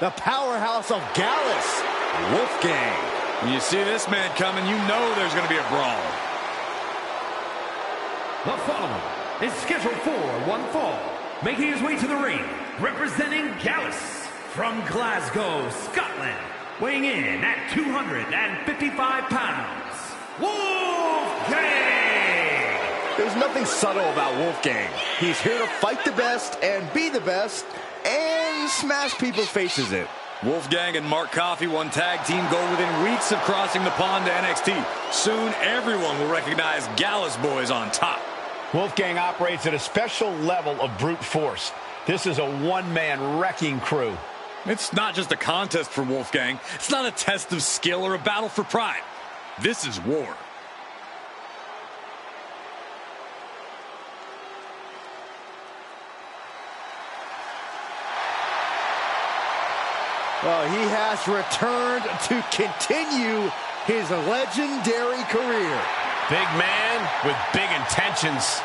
the powerhouse of Gallus, Wolfgang. When you see this man coming, you know there's going to be a brawl. The following is scheduled for one fall, making his way to the ring, representing Gallus from Glasgow, Scotland, weighing in at 255 pounds, Wolfgang! There's nothing subtle about Wolfgang. He's here to fight the best and be the best and smash people's faces in. Wolfgang and Mark Coffey won tag team gold within weeks of crossing the pond to NXT. Soon, everyone will recognize Gallus Boys on top. Wolfgang operates at a special level of brute force. This is a one-man wrecking crew. It's not just a contest for Wolfgang. It's not a test of skill or a battle for pride. This is war. Well, he has returned to continue his legendary career. Big man with big intentions.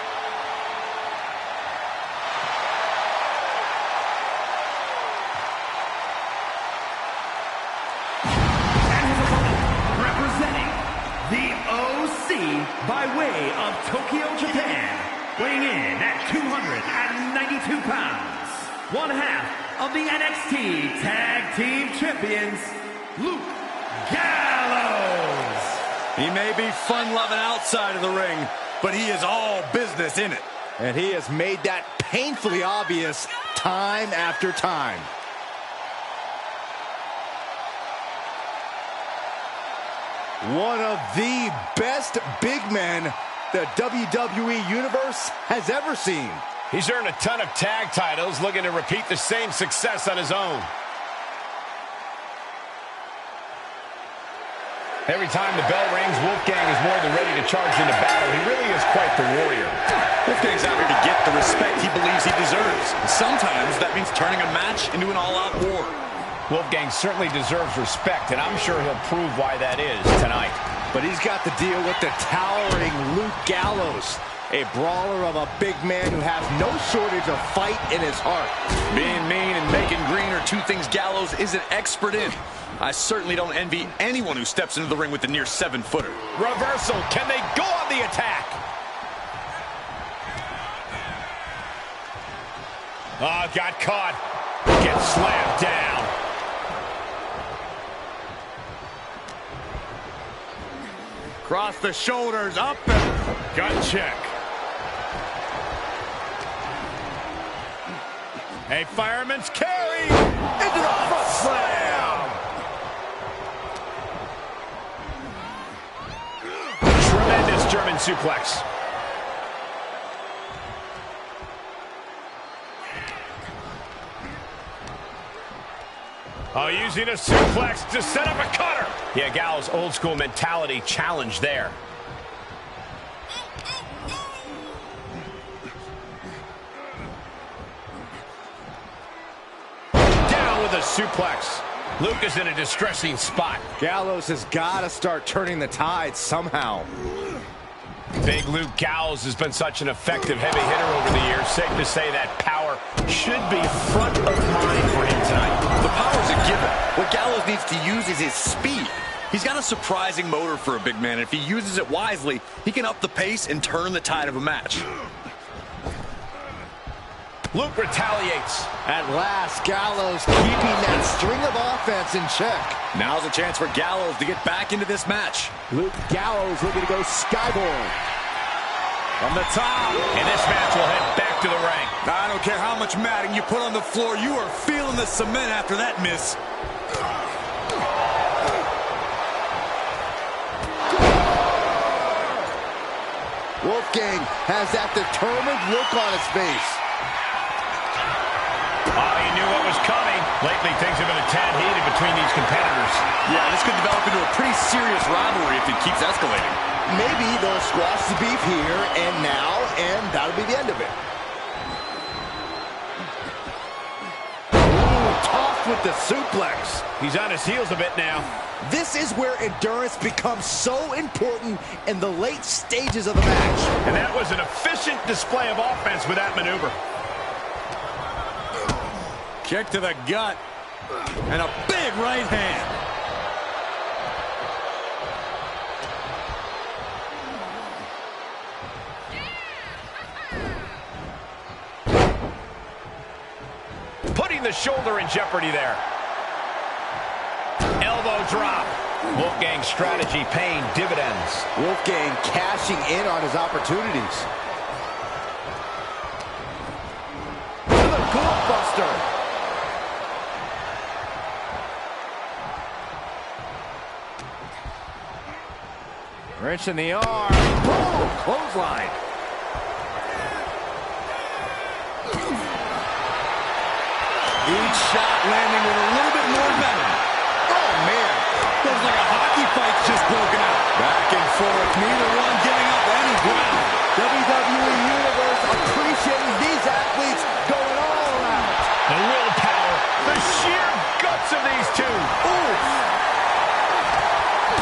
And his opponent, representing the OC by way of Tokyo, Japan, weighing in at 292 pounds, one half of the NXT Tag Team Champions, Luke Gallows. He may be fun-loving outside of the ring, but he is all business in it. And he has made that painfully obvious time after time. One of the best big men the WWE Universe has ever seen. He's earned a ton of tag titles, looking to repeat the same success on his own. Every time the bell rings, Wolfgang is more than ready to charge into battle. He really is quite the warrior. Wolfgang's out here to get the respect he believes he deserves. Sometimes that means turning a match into an all-out war. Wolfgang certainly deserves respect, and I'm sure he'll prove why that is tonight. But he's got to deal with the towering Luke Gallows, a brawler of a big man who has no shortage of fight in his heart. Being mean and making green are two things Gallows isn't expert in. I certainly don't envy anyone who steps into the ring with the near 7-footer. Reversal. Can they go on the attack? Oh, got caught. Gets slammed down. Cross the shoulders, up and gut check. A fireman's carry into the front slam. Tremendous German suplex. Oh, using a suplex to set up a cutter. Yeah, Gallows' old school mentality challenged there. Down with a suplex. Luke is in a distressing spot. Gallows has got to start turning the tide somehow. Big Luke Gallows has been such an effective heavy hitter over the years. Safe to say that power should be front of mind for him tonight. The power's a given. What Gallows needs to use is his speed. He's got a surprising motor for a big man. If he uses it wisely, he can up the pace and turn the tide of a match. Luke retaliates. At last, Gallows keeping that string of offense in check. Now's a chance for Gallows to get back into this match. Luke Gallows looking to go skyboard. From the top. And this match will head back to the ring. I don't care how much matting you put on the floor, you are feeling the cement after that miss. Wolfgang has that determined look on his face. Oh, he knew what was coming. Lately, things have been a tad heated between these competitors. Yeah, this could develop into a pretty serious rivalry if it keeps escalating. Maybe they'll squash the beef here and now, and that'll be the end of it. Ooh, tossed with the suplex. He's on his heels a bit now. This is where endurance becomes so important in the late stages of the match. And that was an efficient display of offense with that maneuver. Kick to the gut. And a big right hand. Putting the shoulder in jeopardy there. Elbow drop. Wolfgang's strategy paying dividends. Wolfgang cashing in on his opportunities. To the goalbuster. Wrench in the arm. Boom! Clothesline. Each shot landing with a little bit more venom. Oh, man. Looks like a hockey fight's just broken out. Back and forth, neither one giving up any ground. WWE Universe appreciating these athletes going all out. The willpower, the sheer guts of these two. Oof.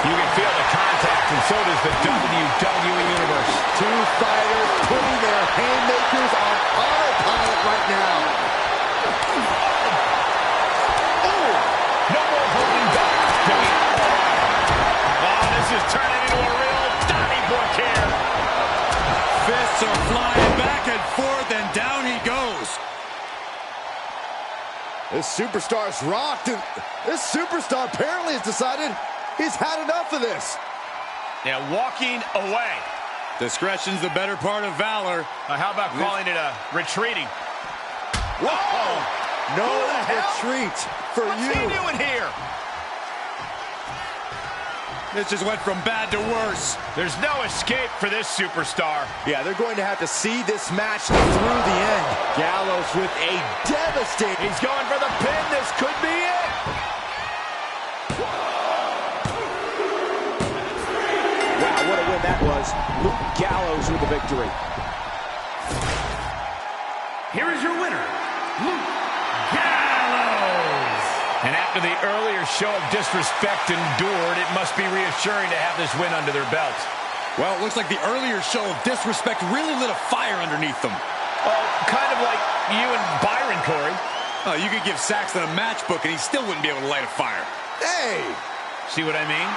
You can feel the contact, and so does the WWE Universe. Two fighters putting their haymakers on autopilot right now. No more holding back. Oh, this is turning into a real Donnybrook here. Fists are flying back and forth, and down he goes. This superstar's rocked. This superstar apparently has decided he's had enough of this. Yeah, walking away. Discretion's the better part of valor. How about calling it a retreating? Whoa! No retreat for What's you. he doing here? This just went from bad to worse. There's no escape for this superstar. Yeah, they're going to have to see this match through the end. Gallows with a devastating... He's going for the pin. This could be it. Wow, what a win that was. Luke Gallows with the victory. Here is your winner, Luke Gallows. And after the earlier show of disrespect endured, it must be reassuring to have this win under their belt. Well, it looks like the earlier show of disrespect really lit a fire underneath them. Well, kind of like you and Byron, Corey. Oh, you could give Saxton a matchbook and he still wouldn't be able to light a fire. Hey! See what I mean?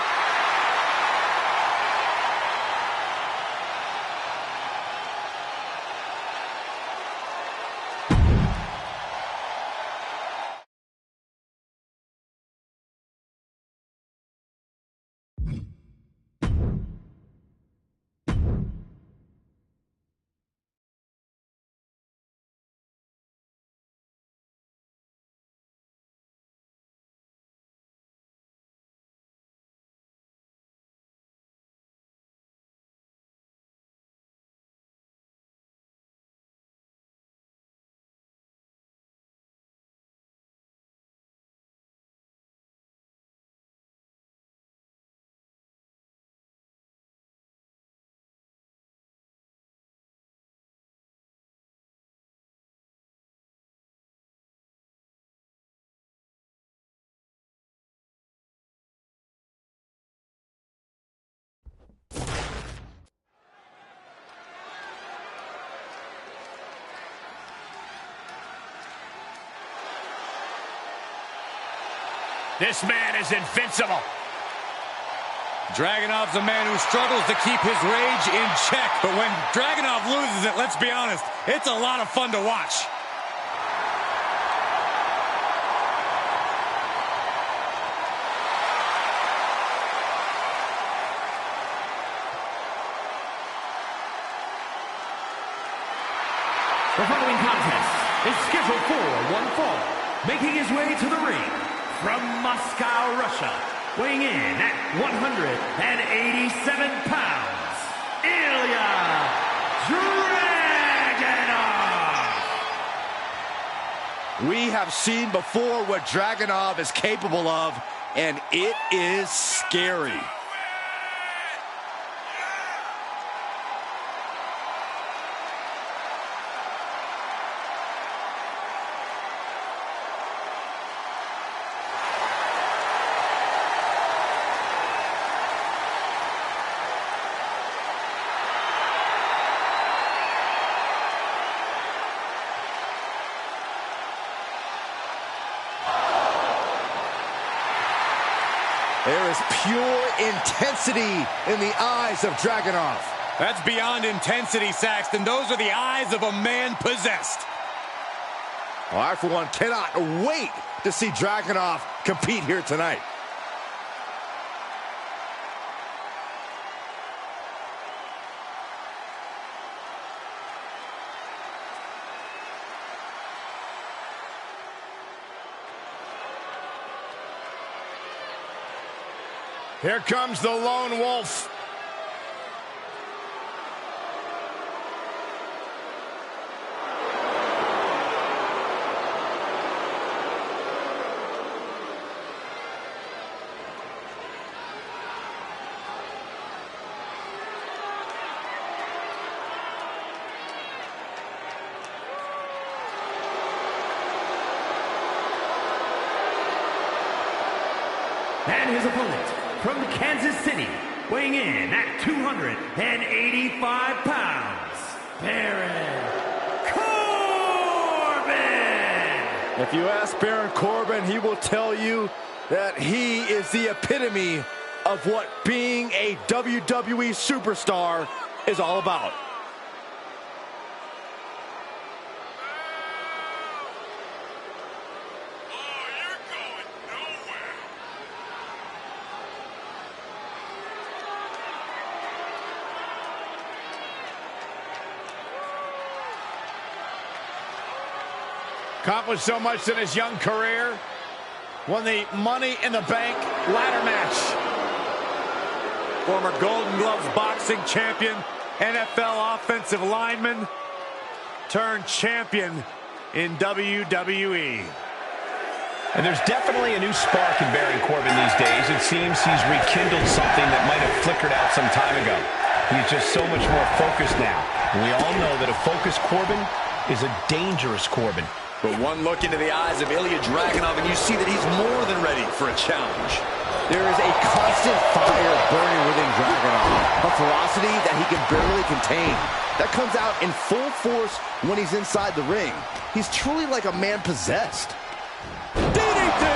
This man is invincible. Dragunov's a man who struggles to keep his rage in check. But when Dragunov loses it, let's be honest, it's a lot of fun to watch. The following contest is scheduled for one fall. Making his way to the ring from Moscow, Russia, weighing in at 187 pounds, Ilya Dragunov. We have seen before what Dragunov is capable of, and it is scary. There is pure intensity in the eyes of Dragunov. That's beyond intensity, Saxton. Those are the eyes of a man possessed. Well, I, for one, cannot wait to see Dragunov compete here tonight. Here comes the Lone Wolf. And his opponent, from Kansas City, weighing in at 285 pounds, Baron Corbin! If you ask Baron Corbin, he will tell you that he is the epitome of what being a WWE superstar is all about. Accomplished so much in his young career. Won the Money in the Bank ladder match. Former Golden Gloves boxing champion, NFL offensive lineman, turned champion in WWE. And there's definitely a new spark in Baron Corbin these days. It seems he's rekindled something that might have flickered out some time ago. He's just so much more focused now. And we all know that a focused Corbin is a dangerous Corbin. But one look into the eyes of Ilya Dragunov, and you see that he's more than ready for a challenge. There is a constant fire burning within Dragunov, a ferocity that he can barely contain. That comes out in full force when he's inside the ring. He's truly like a man possessed. DDT!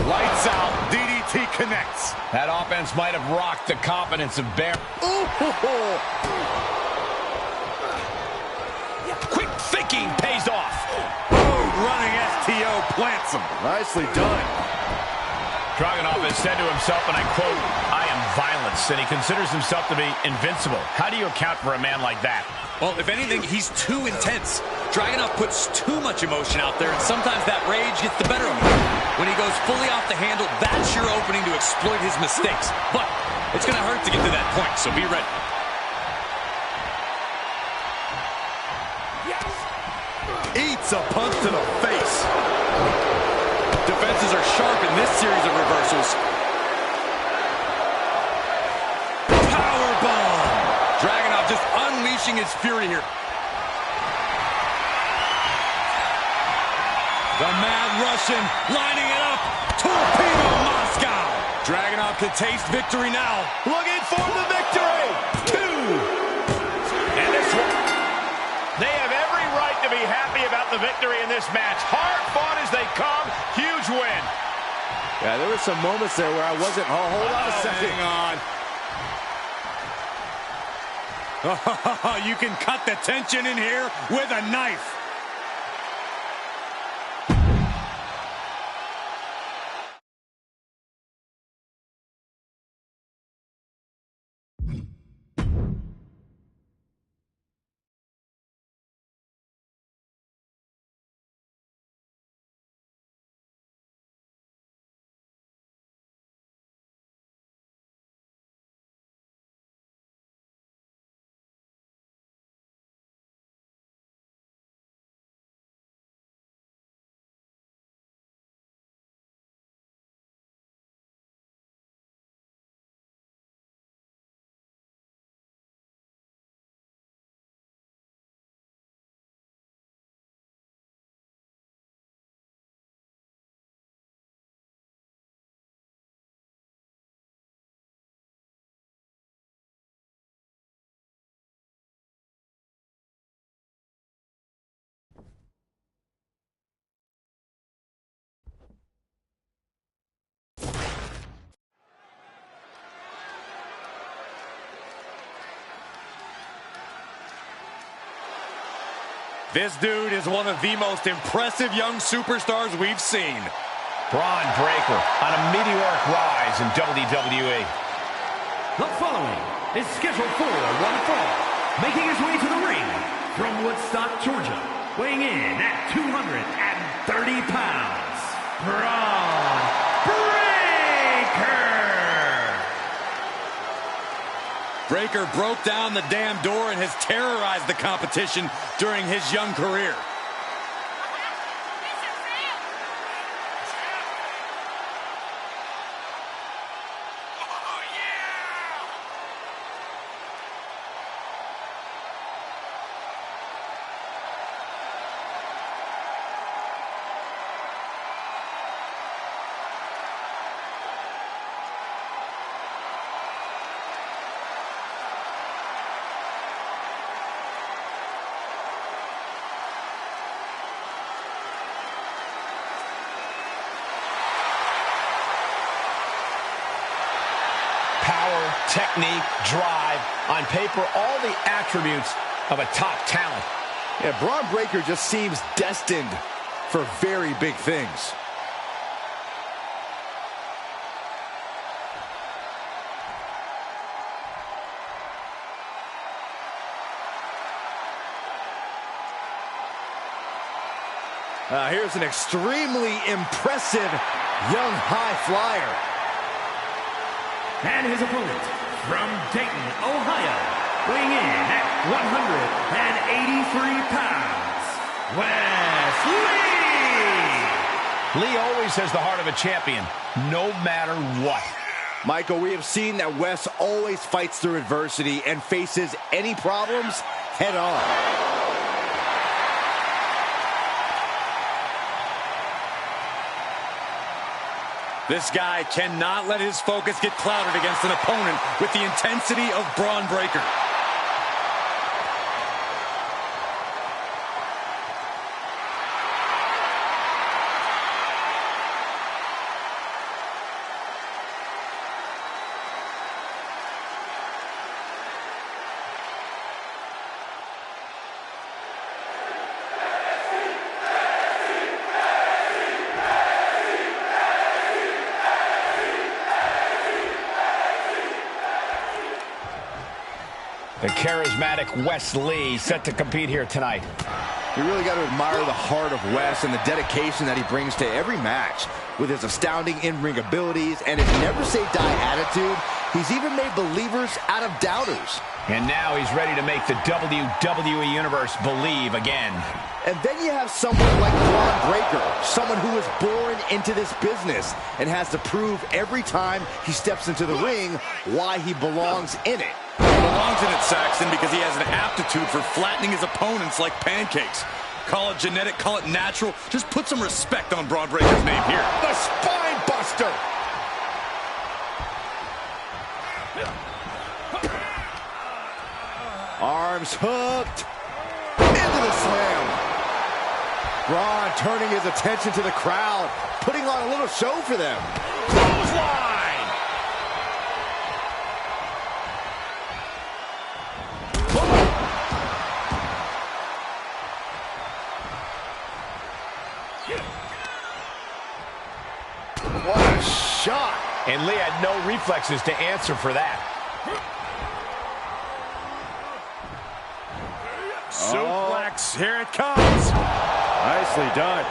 Lights out, DDT connects. That offense might have rocked the confidence of Baron. Quick thinking pays off. Running STO plants him. Nicely done. Dragunov has said to himself, and I quote, "I am violence," and he considers himself to be invincible. How do you account for a man like that? Well, if anything, he's too intense. Dragunov puts too much emotion out there, and sometimes that rage gets the better of him. When he goes fully off the handle, that's your opening to exploit his mistakes. But it's going to hurt to get to that point, so be ready. Eats a punch to the face. Defenses are sharp in this series of reversals. Powerbomb. Dragunov just unleashing his fury here. The Mad Russian lining it up. Torpedo Moscow. Dragunov can taste victory now. Looking for the victory. 2. And this one, they have every right to be happy about the victory in this match. Hard fought as they come. Huge win. Yeah, there were some moments there where I wasn't. Oh, hold on a second. Hang on. You can cut the tension in here with a knife. This dude is one of the most impressive young superstars we've seen. Braun Breaker on a meteoric rise in WWE. The following is scheduled for one fall, making his way to the ring from Woodstock, Georgia, weighing in at 230 pounds, Braun Breaker! Breaker broke down the damn door and has terrorized the competition during his young career. Power, technique, drive. On paper, all the attributes of a top talent. Yeah, Braun Breaker just seems destined for very big things. Here's an extremely impressive young high flyer. And his opponent, from Dayton, Ohio, weighing in at 183 pounds, Wes Lee! Lee always has the heart of a champion, no matter what. Michael, we have seen that Wes always fights through adversity and faces any problems head on. This guy cannot let his focus get clouded against an opponent with the intensity of Braun Breaker. The charismatic Wes Lee set to compete here tonight. You really got to admire the heart of Wes and the dedication that he brings to every match. With his astounding in-ring abilities and his never-say-die attitude, he's even made believers out of doubters. And now he's ready to make the WWE Universe believe again. And then you have someone like Braun Breaker, someone who was born into this business and has to prove every time he steps into the ring why he belongs in it. He belongs in it, Saxton, because he has an aptitude for flattening his opponents like pancakes. Call it genetic, call it natural. Just put some respect on Braun Breaker's name here. The Spine Buster! Arms hooked. Into the slam. Braun turning his attention to the crowd, putting on a little show for them. Clothesline! What a shot. And Lee had no reflexes to answer for that. Suplex, here it comes. Nicely done.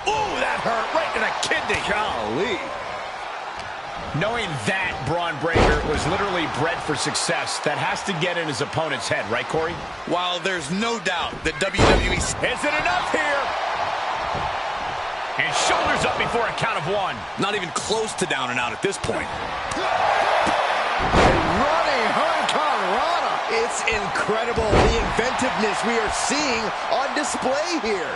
Ooh, that hurt right to the kidney. Golly. Knowing that Braun Breaker was literally bred for success, that has to get in his opponent's head, right, Corey? While there's no doubt that WWE... Is it enough here? And shoulders up before a count of one. Not even close to down and out at this point. Running Hurricanrana. It's incredible the inventiveness we are seeing on display here.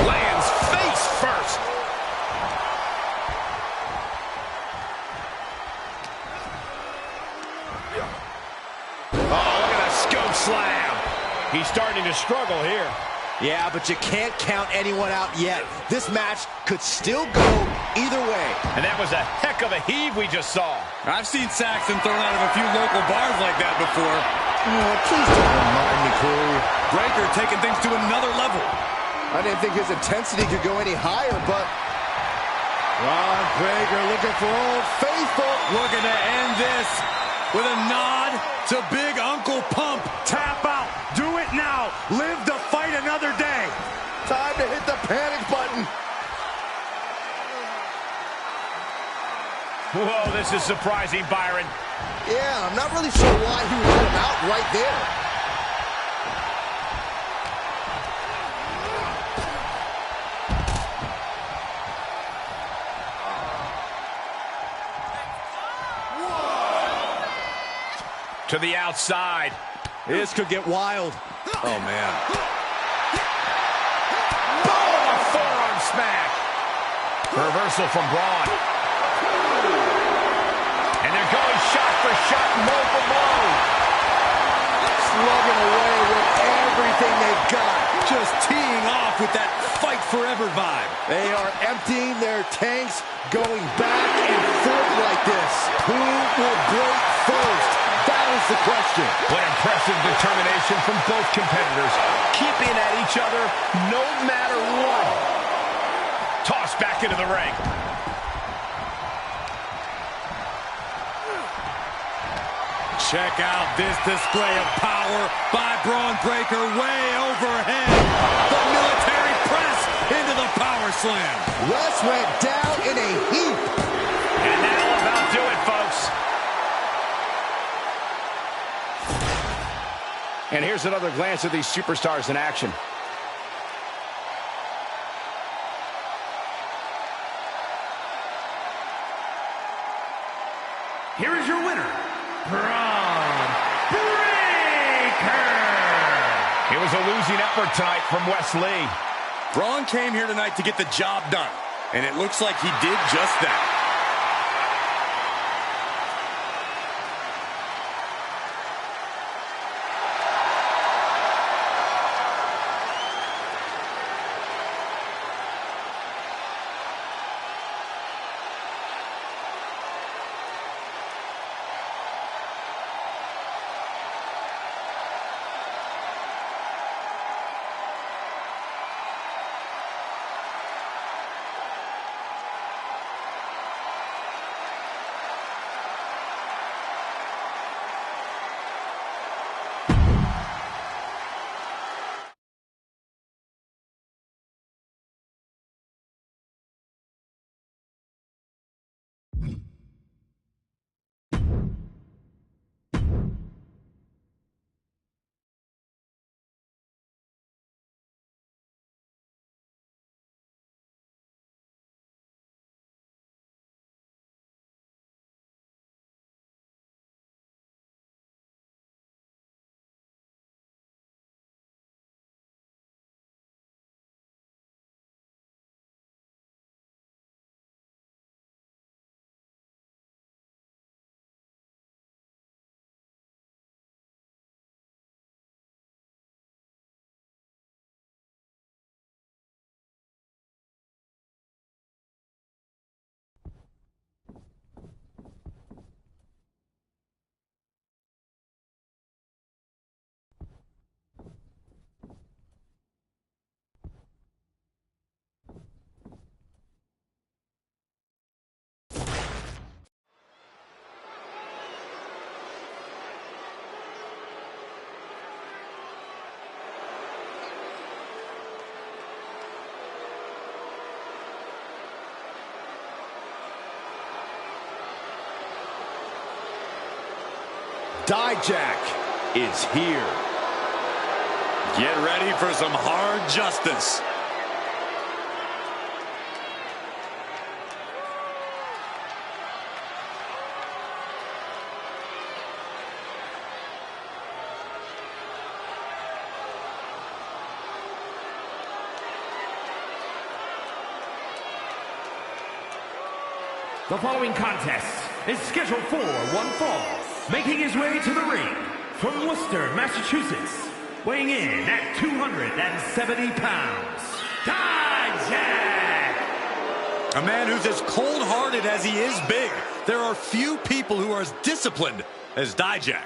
Lands face first. Oh, look at that scope slam. He's starting to struggle here. Yeah, but you can't count anyone out yet. This match could still go either way. And that was a heck of a heave we just saw. I've seen Saxton thrown out of a few local bars like that before. Please don't remind me, Corey. Breaker taking things to another level. I didn't think his intensity could go any higher, but Ron Breaker looking for Old Faithful. Looking to end this with a nod to Big Uncle Pump. Tap out. Do it now. Live to fight another day. Time to hit the panic button. Whoa, this is surprising, Byron. Yeah, I'm not really sure why he would let him out right there. To the outside. This could get wild. Oh, man. Boom! A forearm smack. Reversal from Braun. And they're going shot for shot, blow for blow. Slugging away with everything they've got. Just teeing off with that fight forever vibe. They are emptying their tanks, going back and forth like this. Who will break first? That is the question. What impressive determination from both competitors. Keeping at each other no matter what. Tossed back into the ring. Check out this display of power by Braun Breaker way overhead. The military press into the power slam. Wes went down in a heap. And that'll about do it, folks. And here's another glance at these superstars in action. Here is your winner, Braun Breaker. It was a losing effort tonight from Wes Lee. Braun came here tonight to get the job done, and it looks like he did just that. Dijak is here. Get ready for some hard justice. The following contest is scheduled for one fall. Making his way to the ring from Worcester, Massachusetts, weighing in at 270 pounds, Dijak! A man who's as cold-hearted as he is big. There are few people who are as disciplined as Dijak.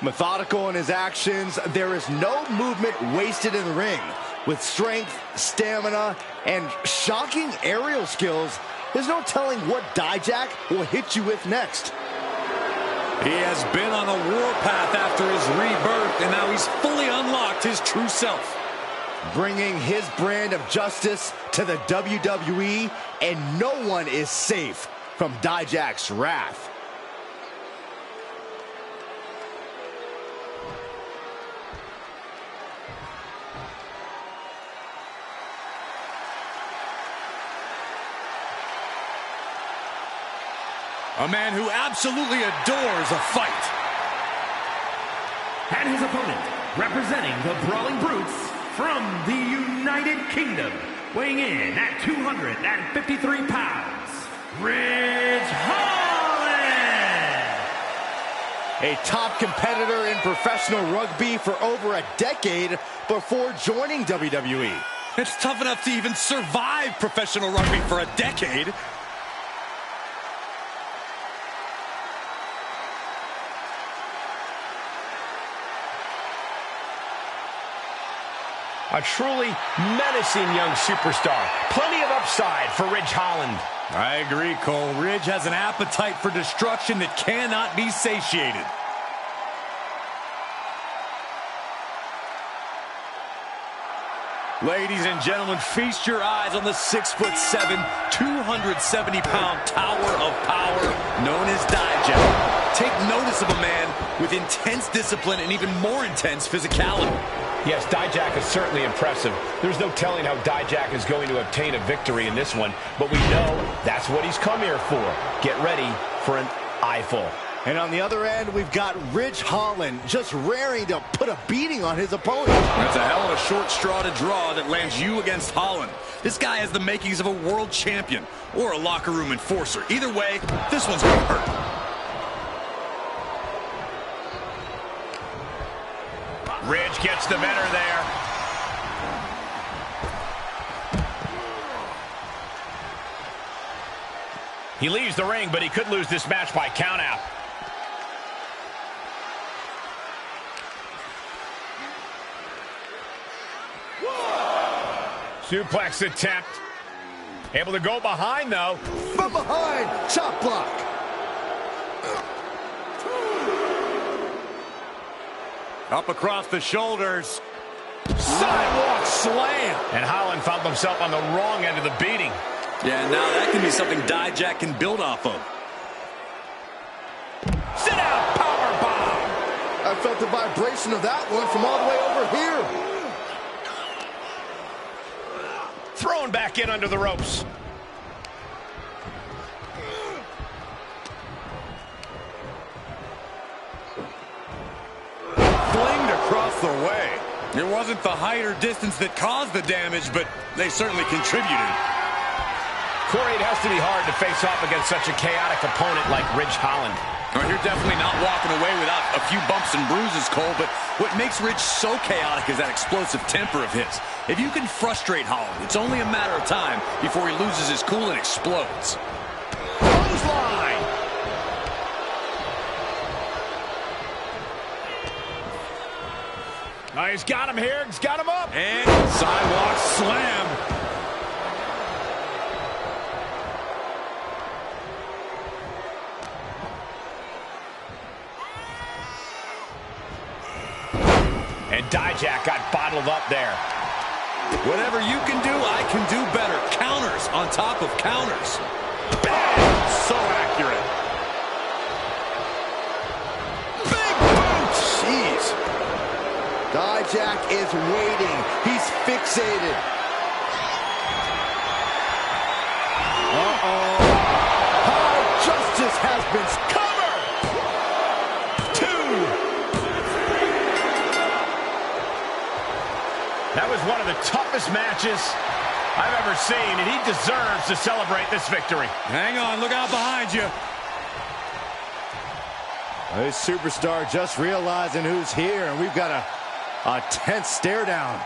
Methodical in his actions, there is no movement wasted in the ring. With strength, stamina, and shocking aerial skills, there's no telling what Dijak will hit you with next. He has been on a warpath after his rebirth, and now he's fully unlocked his true self. Bringing his brand of justice to the WWE, and no one is safe from Dijak's wrath. A man who absolutely adores a fight. And his opponent, representing the Brawling Brutes from the United Kingdom, weighing in at 253 pounds, Ridge Holland! A top competitor in professional rugby for over a decade before joining WWE. It's tough enough to even survive professional rugby for a decade. A truly menacing young superstar. Plenty of upside for Ridge Holland. I agree, Cole. Ridge has an appetite for destruction that cannot be satiated. Ladies and gentlemen, feast your eyes on the 6'7", 270-pound tower of power known as Dijak. Take notice of a man with intense discipline and even more intense physicality. Yes, Dijak is certainly impressive. There's no telling how Dijak is going to obtain a victory in this one, but we know that's what he's come here for. Get ready for an eyeful. And on the other end, we've got Ridge Holland just raring to put a beating on his opponent. That's a hell of a short straw to draw that lands you against Holland. This guy has the makings of a world champion or a locker room enforcer. Either way, this one's going to hurt. Ridge gets the better there. He leaves the ring, but he could lose this match by countout. Suplex attempt. Able to go behind, though. From behind, chop block. Up across the shoulders. Sidewalk slam. And Holland found himself on the wrong end of the beating. Yeah, now that can be something Dijak can build off of. Sit down, power bomb. I felt the vibration of that one from all the way over here. Thrown back in under the ropes. Flinged across the way. It wasn't the height or distance that caused the damage, but they certainly contributed. Corey, it has to be hard to face off against such a chaotic opponent like Ridge Holland. Well, you're definitely not walking away without a few bumps and bruises, Cole, but what makes Ridge so chaotic is that explosive temper of his. If you can frustrate Holland, it's only a matter of time before he loses his cool and explodes. Clothesline! Oh, he's got him here. He's got him up. And sidewalk slam. And Dijak got bottled up there. Whatever you can do, I can do better. Counters on top of counters. Bam! So accurate. Big boot! Jeez. Dijak is waiting. He's fixated. Uh-oh. Hard justice has been covered. 2. That was one of the toughest matches I've ever seen, and he deserves to celebrate this victory. Hang on, look out behind you. This superstar just realizing who's here, and we've got a tense stare down.